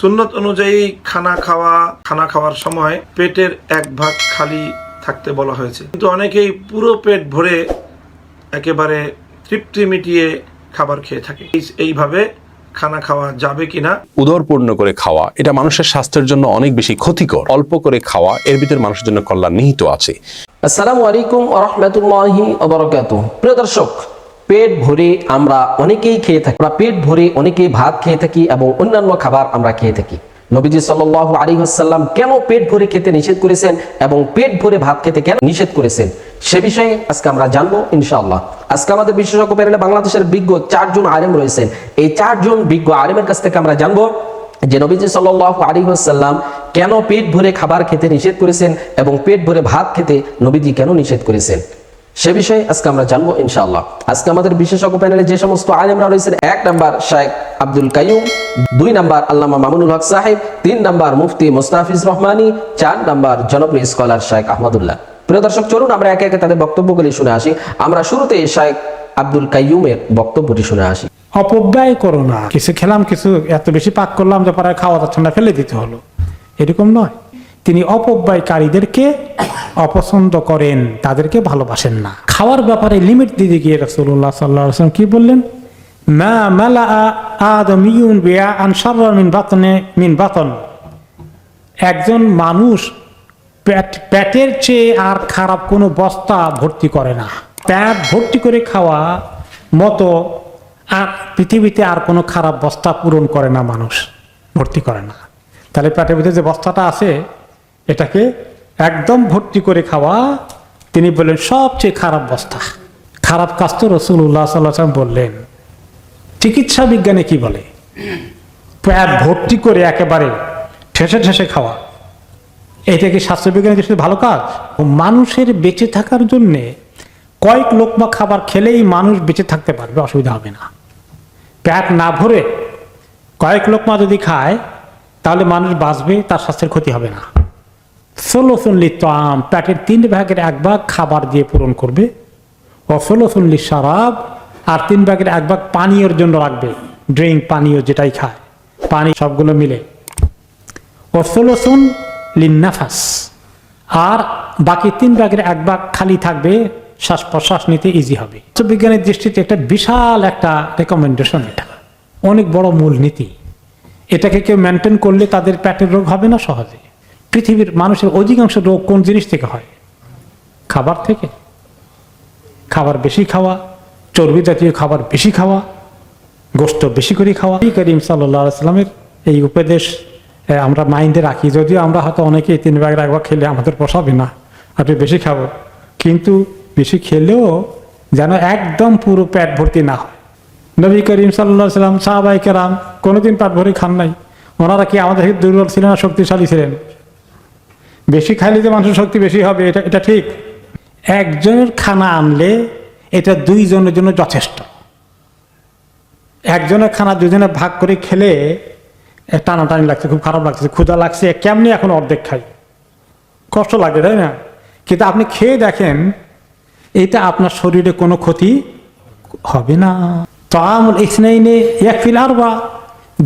সুন্নত অনুযায়ী খানা খাওয়ার সময় পেটের এক ভাগ খালি থাকতে বলা হয়েছে, কিন্তু অনেকেই পুরো পেট ভরে একেবারে তৃপ্তি মিটিয়ে খাবার খেয়ে থাকে। এইভাবে খানা খাওয়া যাবে কিনা? উদরপূর্ণ করে খাওয়া এটা মানুষের স্বাস্থ্যের জন্য অনেক বেশি ক্ষতিকর। অল্প করে খাওয়া এর ভিতরে মানুষের জন্য কল্যাণ নিহিত আছে। আসসালামু আলাইকুম ওয়া রাহমাতুল্লাহি ওয়া বারাকাতুহু। প্রিয় দর্শক, পেট ভরে আমরা অনেকেই খেয়ে থাকি, আমরা পেট ভরে অনেকেই ভাত খেয়ে থাকি এবং অন্যান্য খাবার আমরা খেয়ে থাকি। নবীজি সাল্লাল্লাহু আলাইহি ওয়াসাল্লাম কেন পেট ভরে খেতে নিষেধ করেছেন এবং পেট ভরে ভাত খেতে কেন নিষেধ করেছেন সে বিষয়ে আজকে আমরা জানবো ইনশাআল্লাহ। আজকে আমাদের বিশেষজ্ঞ প্যানেলে বাংলাদেশের বিজ্ঞ 4 জন আলেম রয়েছেন। এই 4 জন বিজ্ঞ আলেমের কাছ থেকে আমরা জানবো যে নবীজি সাল্লাল্লাহু আলাইহি ওয়াসাল্লাম কেন পেট ভরে খাবার খেতে নিষেধ করেছেন এবং পেট ভরে ভাত খেতে নবীজি কেন নিষেধ করেছেন সে বিষয়ে আজকে আমরা জানবো ইনশাআল্লাহ। আজকে আমাদের বিশেষজ্ঞ প্যানেলে যে সমস্ত আলেমরা রয়েছেন, 1 নাম্বার শেখ আব্দুল কাইয়ুম, 2 নাম্বার আল্লামা মামুনুল হক সাহেব, 3 নাম্বার মুফতি মুস্তাফিজ রহমানী, 4 নাম্বার জনপ্রিয় স্কলার শেখ আহমদুল্লাহ। প্রিয় দর্শক, চলুন আমরা একে একে তাদের বক্তব্যগুলি শুনে আসি। আমরা শুরুতে শেখ আব্দুল কাইয়ুমের বক্তব্যটি শুনে আসি। অপব্যয় করো না, কিছু খেলাম, কিছু এত বেশি পাক করলাম যে পরে খাওয়া যাচ্ছে না, ফেলে দিতে হলো, এরকম নয়। তিনি অপব্যয়কারীদেরকে অপছন্দ করেন, তাদেরকে ভালোবাসেন না। খাওয়ার ব্যাপারে লিমিট দিতে গিয়ে রাসূলুল্লাহ সাল্লাল্লাহু আলাইহি ওয়াসাল্লাম কি বললেন? মা মালা আদমিয়ুন বিআন শাররা মিন বাতন। একজন মানুষ পেটের চেয়ে আর খারাপ কোনো বস্তা ভর্তি করে না। পেট ভর্তি করে খাওয়া মতো আর পৃথিবীতে আর কোনো খারাপ বস্তা পূরণ করে না, মানুষ ভর্তি করে না। তাহলে পেটের ভিতরে যে বস্তাটা আছে এটাকে একদম ভর্তি করে খাওয়া, তিনি বললেন সবচেয়ে খারাপ বস্তা। খারাপ কাজ তো রাসূলুল্লাহ সাল্লাল্লাহু আলাইহি ওয়াসাল্লাম বললেন। চিকিৎসা বিজ্ঞানে কি বলে? পেট ভর্তি করে একেবারে ঠেসে ঠেসে খাওয়া, এটা কি স্বাস্থ্যবিজ্ঞানের দৃষ্টিতে ভালো কাজ? মানুষের বেঁচে থাকার জন্যে কয়েক লোকমা খাবার খেলেই মানুষ বেঁচে থাকতে পারবে, অসুবিধা হবে না। পেট না ভরে কয়েক লোকমা যদি খায় তাহলে মানুষ বাঁচবে, তার স্বাস্থ্যের ক্ষতি হবে না। ষোলসুল্লি তাম, পেটের 3 ভাগের 1 ভাগ খাবার দিয়ে পূরণ করবে। ও ষোলসুল্লি শারাব, আর 3 ভাগের 1 ভাগ পানীয়র জন্য রাখবে, ড্রিঙ্ক, পানীয় যেটাই খায়, পানি সবগুলো মিলে। ও ষোলসুন লিন্নাফাস, আর বাকি 3 ভাগের 1 ভাগ খালি থাকবে, শ্বাস প্রশ্বাস নিতে ইজি হবে। বিজ্ঞানের দৃষ্টিতে একটা বিশাল একটা রেকমেন্ডেশন, এটা অনেক বড় মূলনীতি। এটাকে কেউ মেনটেন করলে তাদের পেটের রোগ হবে না সহজে। পৃথিবীর মানুষের অধিকাংশ রোগ কোন জিনিস থেকে হয়? খাবার থেকে। খাবার বেশি খাওয়া, চর্বি জাতীয় খাবার বেশি খাওয়া, গোশত বেশি করে খাওয়া। করিম সাল্লাল্লাহু আলাইহি ওয়াসাল্লামের এই উপদেশ আমরা মাইন্ডে রাখি, যদিও আমরা হয়তো অনেকেই 3 ভাগের 1 ভাগ খেলে আমাদের পোষাবে না, আপনি বেশি খাবো, কিন্তু বেশি খেলেও যেন একদম পুরো পেট ভর্তি না হয়। নবী করিম সাল্লাল্লাহু আলাইহি ওয়াসাল্লাম, সাহাবায়ে কেরাম কোনোদিন পেট ভরে খান নাই। ওনারা কি আমাদের দুর্বল ছিলেন না শক্তিশালী ছিলেন? বেশি খাইলে যে মানুষের শক্তি বেশি হবে এটা ঠিক। একজনের খানা আনলে এটা 2 জনের জন্য যথেষ্ট। একজনের খানা 2 জনে ভাগ করে খেলে টানাটানি লাগছে, খুব খারাপ লাগছে, ক্ষুধা লাগছে, কেমনি এখন অর্ধেক খাই, কষ্ট লাগে, তাই না? কিন্তু আপনি খেয়ে দেখেন, এটা আপনার শরীরে কোনো ক্ষতি হবে না। তাআমুল ইসনাইনি ইয়াকফিল আরবা,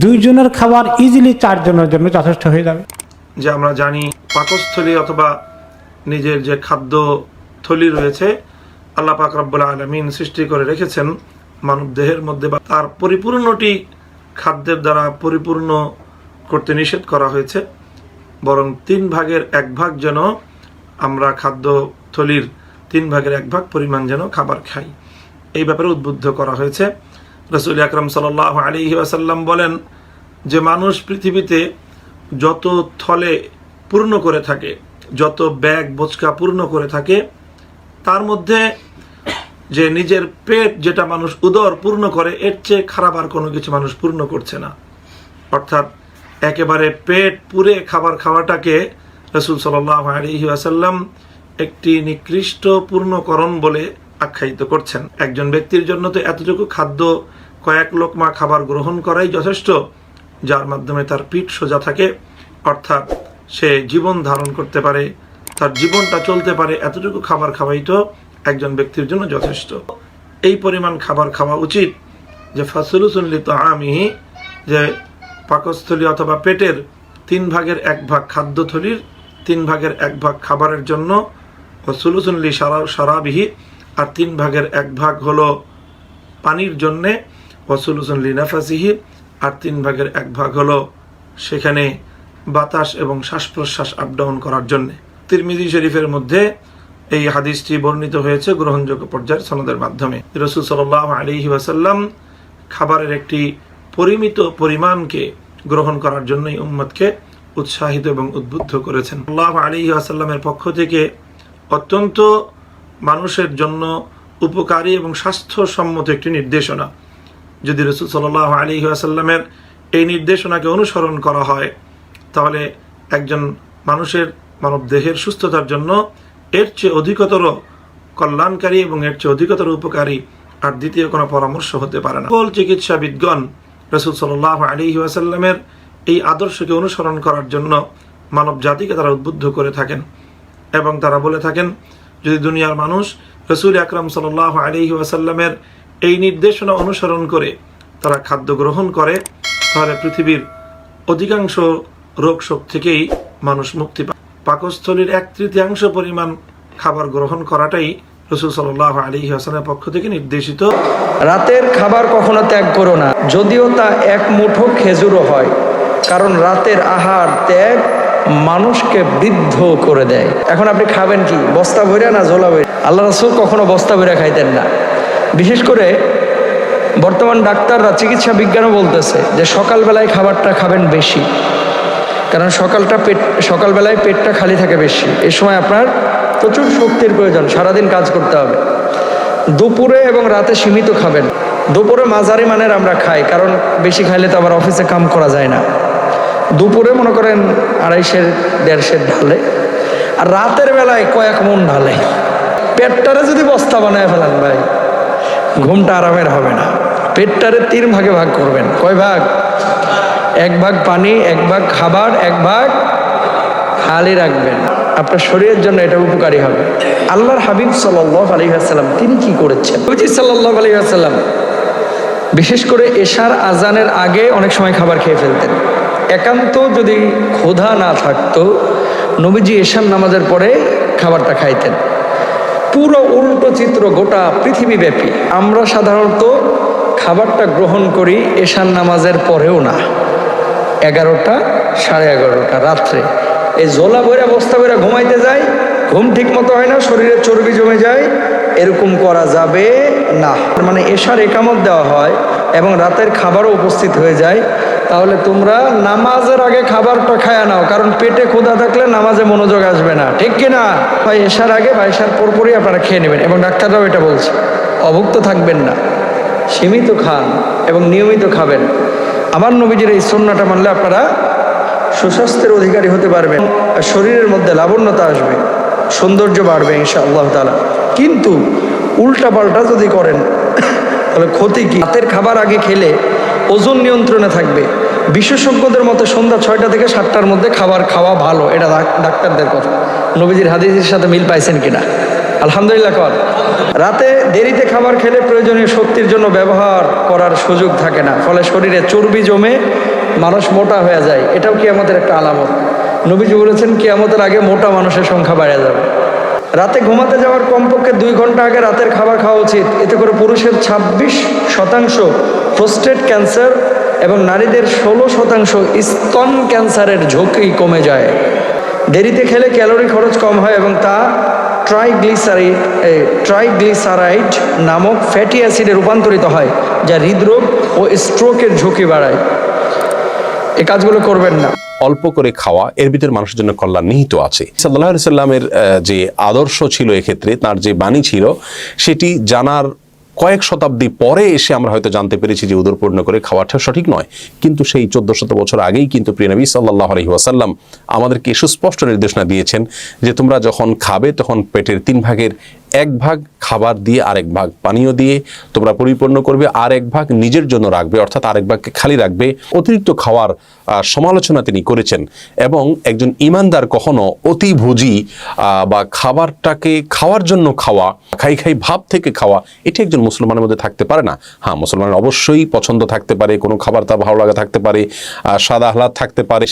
2 জনের খাবার ইজিলি 4 জনের জন্য যথেষ্ট হয়ে যাবে। যে আমরা জানি পাকস্থলী অথবা নিজের যে খাদ্য থলি রয়েছে, আল্লাহ পাক রব্বুল আলামিন সৃষ্টি করে রেখেছেন মানব দেহের মধ্যে, বা তার পরিপূর্ণটি খাদ্যের দ্বারা পরিপূর্ণ করতে নিষেধ করা হয়েছে। বরং 3 ভাগের 1 ভাগ যেন আমরা খাদ্য থলির 3 ভাগের 1 ভাগ পরিমাণ যেন খাবার খাই, এই ব্যাপারে উদ্বুদ্ধ করা হয়েছে। রাসূল আকরাম সাল্লাল্লাহু আলাইহি ওয়াসাল্লাম বলেন যে মানুষ পৃথিবীতে যত থলে পূর্ণ করে থাকে, যত ব্যাগ বোচকা পূর্ণ করে থাকে, তার মধ্যে যে নিজের পেট যেটা মানুষ উদর পূর্ণ করে, এর চেয়ে খারাপ আর কোনো কিছু মানুষ পূর্ণ করছে না। অর্থাৎ একেবারে পেট পুরে খাবার খাওয়াটাকে রাসূল সাল্লাল্লাহু আলাইহি ওয়াসাল্লাম একটি নিকৃষ্ট পূর্ণকরণ বলে আখ্যায়িত করছেন। একজন ব্যক্তির জন্য তো এতটুকু খাদ্য, কয়েক লোকমা খাবার গ্রহণ করাই যথেষ্ট, যার মাধ্যমে তার পিঠ সোজা থাকে, অর্থাৎ সে জীবন ধারণ করতে পারে, তার জীবনটা চলতে পারে। এতটুকু খাবার খাওয়াই তো একজন ব্যক্তির জন্য যথেষ্ট। এই পরিমাণ খাবার খাওয়া উচিত যে ফাসলুসুন লিতাআমিহি, যে পাকস্থলী অথবা পেটের 3 ভাগের 1 ভাগ খাদ্যথলির, 3 ভাগের 1 ভাগ খাবারের জন্য, ও সুলুসুন লি শারাবিহি, আর 3 ভাগের 1 ভাগ হলো পানির জন্যে, ও সুলুসুন লি নাফাসিহি, আর 3 ভাগের 1 ভাগ হলো সেখানে বাতাস এবং শ্বাস প্রশ্বাস আপ ডাউন করার জন্যে। তিরমিজি শরীফের মধ্যে এই হাদিসটি বর্ণিত হয়েছে গ্রহণযোগ্য পর্যায়ের সনদের মাধ্যমে। রাসূল সাল্লাল্লাহু আলাইহি ওয়াসাল্লাম খাবারের একটি পরিমিত পরিমাণকে গ্রহণ করার জন্যই উম্মতকে উৎসাহিত এবং উদ্বুদ্ধ করেছেন। সাল্লাল্লাহু আলাইহি ওয়াসাল্লামের পক্ষ থেকে অত্যন্ত মানুষের জন্য উপকারী এবং স্বাস্থ্যসম্মত একটি নির্দেশনা। যদি রাসূল সাল্লাল্লাহু আলাইহি ওয়াসাল্লামের এই নির্দেশনাকে অনুসরণ করা হয়, তাহলে একজন মানুষের মানব দেহের সুস্থতার জন্য এর চেয়ে অধিকতর কল্যাণকারী এবং এর চেয়ে অধিকতর উপকারী আর দ্বিতীয় কোনো পরামর্শ হতে পারে না। সকল চিকিৎসাবিদগণ রাসূল সাল্লাল্লাহু আলাইহি ওয়াসাল্লামের এই আদর্শকে অনুসরণ করার জন্য মানব জাতিকে তারা উদ্বুদ্ধ করে থাকেন এবং তারা বলে থাকেন, যদি দুনিয়ার মানুষ রাসূল আকরাম সাল্লাল্লাহু আলাইহি ওয়াসাল্লামের এই নির্দেশনা অনুসরণ করে তারা খাদ্য গ্রহণ করে, তাহলে পৃথিবীর অধিকাংশ রোগ শোক থেকেই মানুষ মুক্তি পায়। পাকস্থলীর 1/3 পরিমাণ খাবার গ্রহণ করাটাই রাসূল সাল্লাল্লাহু আলাইহি ওয়াসাল্লামের পক্ষ থেকে নির্দেশিত। রাতের খাবার কখনো ত্যাগ করো না, যদিও তা 1 মুঠো খেজুরও হয়, কারণ রাতের আহার ত্যাগ মানুষকে বৃদ্ধ করে দেয়। এখন আপনি খাবেন কি, বস্তা ভরে না ঝোলা ভরে? আল্লাহ রাসূল কখনো বস্তা ভরে খাইতেন না। বিশেষ করে বর্তমান ডাক্তাররা, চিকিৎসা বিজ্ঞানও বলতেছে যে সকালবেলায় খাবারটা খাবেন বেশি, কারণ সকালবেলায় পেটটা খালি থাকে বেশি। এই সময় আপনার প্রচুর শক্তির প্রয়োজন, সারাদিন কাজ করতে হবে। দুপুরে এবং রাতে সীমিত খাবেন। দুপুরে মাঝারি মানের আমরা খাই, কারণ বেশি খাইলে তো আবার অফিসে কাম করা যায় না। দুপুরে মনে করেন 250-150 ঢালে, আর রাতের বেলায় কয়েক মন ঢালে। পেটটারে যদি বস্তা বানায় ফেলান ভাই, ঘুমটা আরামের হবে না। পেটটারে 3 ভাগে ভাগ করবেন। কয় ভাগ? 1 ভাগ পানি, 1 ভাগ খাবার, 1 ভাগ খালি রাখবেন। আপনার শরীরের জন্য এটা উপকারী হবে। আল্লাহর হাবিব সাল্লাল্লাহু আলাইহি ওয়াসাল্লাম তিনি কি করেছেন? নবীজি সাল্লাল্লাহু আলাইহি ওয়াসাল্লাম বিশেষ করে এশার আজানের আগে অনেক সময় খাবার খেয়ে ফেলতেন। একান্ত যদি ক্ষুধা না থাকতো, নবীজি এশার নামাজের পরে খাবারটা খাইতেন। পুরো উল্টো চিত্র গোটা পৃথিবীব্যাপী। আমরা সাধারণত খাবারটা গ্রহণ করি এশার নামাজের পরেও না, 11টা, 11:30 রাত্রে। এই জোলা বইরা বস্তা বইরা ঘুমাইতে যায়, ঘুম ঠিক মতো হয় না, শরীরে চর্বি জমে যায়, এরকম করা যাবে না। মানে এশার একামত দেওয়া হয় এবং রাতের খাবারও উপস্থিত হয়ে যায়, তাহলে তোমরা নামাজের আগে খাবারটা খায়া নাও, কারণ পেটে ক্ষুধা থাকলে নামাজে মনোযোগ আসবে না, ঠিক কিনা? ভাই এশার আগে বা এশার পরপরই আপনারা খেয়ে নেবেন, এবং ডাক্তাররাও এটা বলছে। অভুক্ত থাকবেন না, সীমিত খান এবং নিয়মিত খাবেন। আমার নবীজির এই সুন্নাহটা মানলে আপনারা সুস্বাস্থ্যের অধিকারী হতে পারবেন, শরীরের মধ্যে লাবণ্যতা আসবে, সৌন্দর্য বাড়বে ইনশাআল্লাহ তাআলা। কিন্তু উল্টা পাল্টা যদি করেন তাহলে ক্ষতি কি? রাতের খাবার আগে খেলে ওজন নিয়ন্ত্রণে থাকবে। বিশেষজ্ঞদের মতে সন্ধ্যা 6টা থেকে 7টার মধ্যে খাবার খাওয়া ভালো, এটা ডাক্তারদের কথা। নবীজির হাদিসের সাথে মিল পাইছেন কিনা? আলহামদুলিল্লাহ কর। রাতে দেরিতে খাবার খেলে প্রয়োজনীয় শক্তির জন্য ব্যবহার করার সুযোগ থাকে না, ফলে শরীরে চর্বি জমে মানুষ মোটা হয়ে যায়। এটাও কিয়ামতের একটা আলামত। নবীজি বলেছেন কিয়ামতের আগে মোটা মানুষের সংখ্যা বেড়ে যাবে। রাতে ঘুমাতে যাওয়ার কমপক্ষে 2 ঘন্টা আগে রাতের খাবার খাওয়া উচিত। এতে করে পুরুষের 26% প্রোস্টেট ক্যান্সার এবং নারীদের 16% স্তন ক্যান্সারের ঝুঁকি কমে যায়। দেরিতে খেলে ক্যালোরি খরচ কম হয় এবং তা ট্রাইগ্লিসারাইড নামক ফ্যাটি অ্যাসিডে রূপান্তরিত হয়, যা হৃদরোগ ও স্ট্রোকের ঝুঁকি বাড়ায়। এই কাজগুলো করবেন না। অল্প করে খাওয়া, এর ভিতরে মানুষের জন্য কল্যাণ নিহিত আছে। সাল্লাল্লাহু আলাইহি সাল্লামের যে আদর্শ ছিল এক্ষেত্রে, তার যে বাণী ছিল, সেটি জানার কয়েক শতাব্দী পরে এসে আমরা হয়তো জানতে পেরেছি যে উদরপূর্ণ করে খাওয়াটা সঠিক নয়। কিন্তু সেই 1400 বছর আগেই কিন্তু প্রিয় নবী সাল্লাল্লাহু আলাইহি ওয়াসাল্লাম আমাদেরকে সুস্পষ্ট নির্দেশনা দিয়েছেন যে তোমরা যখন খাবে তখন পেটের 3 ভাগের 1 ভাগ খাবার দিয়ে, আরেক ভাগ পানীয় দিয়ে তোমরা পরিপূর্ণ করবে, আরেক ভাগ নিজের জন্য রাখবে, অর্থাৎ আরেক ভাগকে খালি রাখবে। অতিরিক্ত খাওয়ার সমালোচনা তিনি করেছেন। এবং একজন ইমানদার কখনো অতিভোজী বা খাবারটাকে খাওয়ার জন্য খাওয়া, খাই খাই ভাব থেকে খাওয়া, এটি একজন মুসলমানের মধ্যে থাকতে পারে না। হ্যাঁ, মুসলমানের অবশ্যই পছন্দ থাকতে পারে, কোনো খাবার তার ভালো লাগা থাকতে পারে, সাদা আহ্লাদ থাকতে পারে।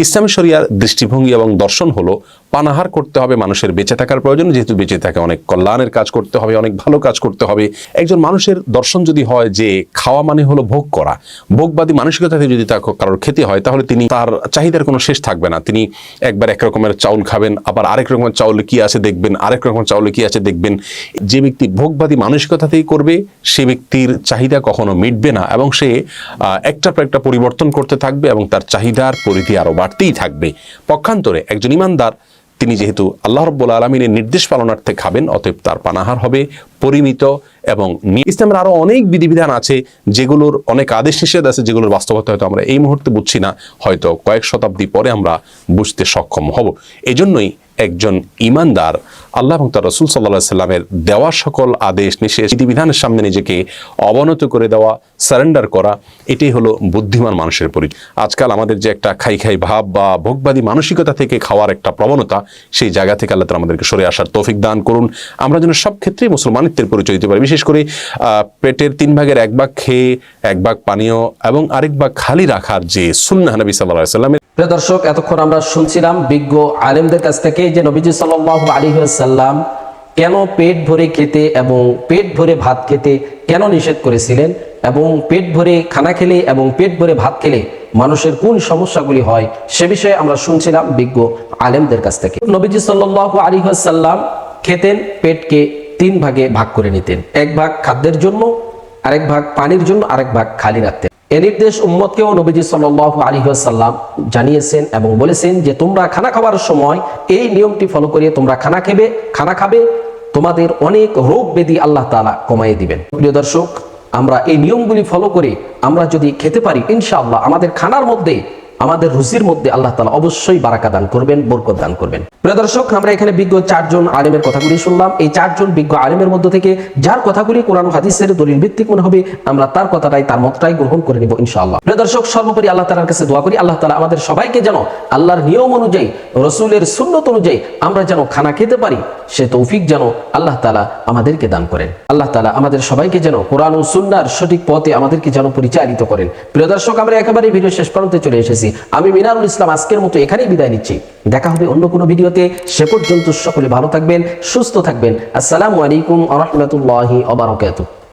ইসলামী শরিয়ার দৃষ্টিভঙ্গি এবং দর্শন হলো পানাহার করতে হবে মানুষের বেঁচে থাকার প্রয়োজন, যেহেতু বেঁচে থাকে অনেক কল্যাণের কাজ করতে হবে, অনেক ভালো কাজ করতে হবে। একজন মানুষের দর্শন যদি হয় যে খাওয়া মানে হলো ভোগ করা, ভোগবাদী মানসিকতাতে যদি তার কারোর খেতে হয়, তাহলে তিনি তার চাহিদার কোনো শেষ থাকবে না। তিনি একবার এক রকমের চাউল খাবেন, আবার আরেক রকমের চাউলে কি আছে দেখবেন, আরেক রকমের চাউলে কি আছে দেখবেন। যে ব্যক্তি ভোগবাদী মানসিকতাতেই করবে, সে ব্যক্তির চাহিদা কখনো মিটবে না এবং সে একটার পর একটা পরিবর্তন করতে থাকবে এবং তার চাহিদার পরিধি আরো বাড়তেই থাকবে। পক্ষান্তরে একজন ইমানদার তিনি যেহেতু আল্লাহ রাব্বুল আলামিনের নির্দেশ পালনার্থে খাবেন, অতএব তার পানাহার হবে পরিমিত। এবং ইসলামের আরো অনেক বিধিবিধান আছে, যেগুলোর অনেক আদেশ নিষেধ আছে, যেগুলোর বাস্তবতা হয়তো আমরা এই মুহূর্তে বুঝছি না, হয়তো কয়েক শতাব্দী পরে আমরা বুঝতে সক্ষম হব। এজন্যই একজন ইমানদার আল্লাহ এবং তার রাসূল সাল্লাল্লাহু আলাইহি সাল্লামের দেওয়া সকল আদেশ নিষেধ বিধিবিধানের সামনে নিজেকে অবনত করে দেওয়া, সারেন্ডার করা, এটাই হলো বুদ্ধিমান মানুষের পরিচয়। আজকাল আমাদের যে একটা খাই খাই ভাব বা ভোগবাদী মানসিকতা থেকে খাওয়ার একটা প্রবণতা, সেই জায়গা থেকে আল্লাহ তাআলা আমাদেরকে সরে আসার তৌফিক দান করুন। আমরা যেন সব ক্ষেত্রেই মুসলমানিত্বের পরিচয় দিতে পারি। বিশেষ করে পেটের 3 ভাগের 1 ভাগ খেয়ে 1 ভাগ পানীয় এবং আরেক ভাগ খালি রাখার যে সুন্নাহ নবী সাল্লাল্লাহু আলাইহি ওয়াসাল্লামের। প্রিয় দর্শক, এতক্ষণ আমরা শুনছিলাম বিজ্ঞ আলেমদের কাছ থেকে যে নবীজি সাল্লাল্লাহু আলাইহি ওয়াসাল্লাম কেন পেট ভরে খেতে এবং পেট ভরে ভাত খেতে কেন নিষেধ করেছিলেন, এবং পেট ভরে খানা খেলে এবং পেট ভরে ভাত খেলে মানুষের কোন সমস্যাগুলি হয়, সে বিষয়ে আমরা শুনছিলাম বিজ্ঞ আলেমদের কাছ থেকে। নবীজি সাল্লাল্লাহু আলাইহি ওয়াসাল্লাম খেতেন, পেটকে 3 ভাগে ভাগ করে নিতেন। 1 ভাগ খাদ্যের জন্য, আরেক ভাগ পানির জন্য, আরেক ভাগ খালি রাখতেন। এ নির্দেশ উম্মতকেও নবীজি সাল্লাল্লাহু আলাইহি ওয়াসাল্লাম জানিয়েছেন এবং বলেছেন যে তোমরা খানা খাওয়ার সময় এই নিয়মটি ফলো করে তোমরা খানা খাবে, তোমাদের অনেক রোগ ব্যাধি আল্লাহ তাআলা কমাইয়ে দিবেন। প্রিয় দর্শক, আমরা এই নিয়মগুলি ফলো করে আমরা যদি খেতে পারি, ইনশাআল্লাহ আমাদের খানার মধ্যে, আমাদের রুজির মধ্যে আল্লাহ তাআলা অবশ্যই বারাকা দান করবেন, বরকত দান করবেন। প্রিয় দর্শক, আমরা এখানে বিজ্ঞ 4 জন আলেমের কথাগুলি শুনলাম। এই 4 জন বিজ্ঞ আলেমের মধ্য থেকে যার কথাগুলি কোরআন হাদিসের দলিল ভিত্তিক মনে হবে, আমরা তার কথাটাই, তার মতটাই গ্রহণ করে নিব ইনশাআল্লাহ। প্রিয় দর্শক, সর্বোপরি আল্লাহ তাআলার কাছে দোয়া করি, আল্লাহ তাআলা আমাদের সবাইকে যেন আল্লাহর নিয়ম অনুযায়ী, রাসূলের সুন্নাত অনুযায়ী আমরা যেন খানা খেতে পারি, সে তৌফিক যেন আল্লাহ তাআলা আমাদেরকে দান করেন। আল্লাহ তাআলা আমাদের সবাইকে যেন কোরআন ও সুন্নাহর সঠিক পথে আমাদেরকে যেন পরিচালিত করেন। প্রিয় দর্শক, আমরা একেবারে ভিডিও শেষ পর্যন্ত চলে এসেছি। আমি মিনারুল ইসলাম আজকের মতো এখানেই বিদায় নিচ্ছি। দেখা হবে অন্য কোনো ভিডিওতে। সে পর্যন্ত সকলে ভালো থাকবেন, সুস্থ থাকবেন। আসসালামু আলাইকুম ওয়া রাহমাতুল্লাহি ওয়া বারাকাতুহু।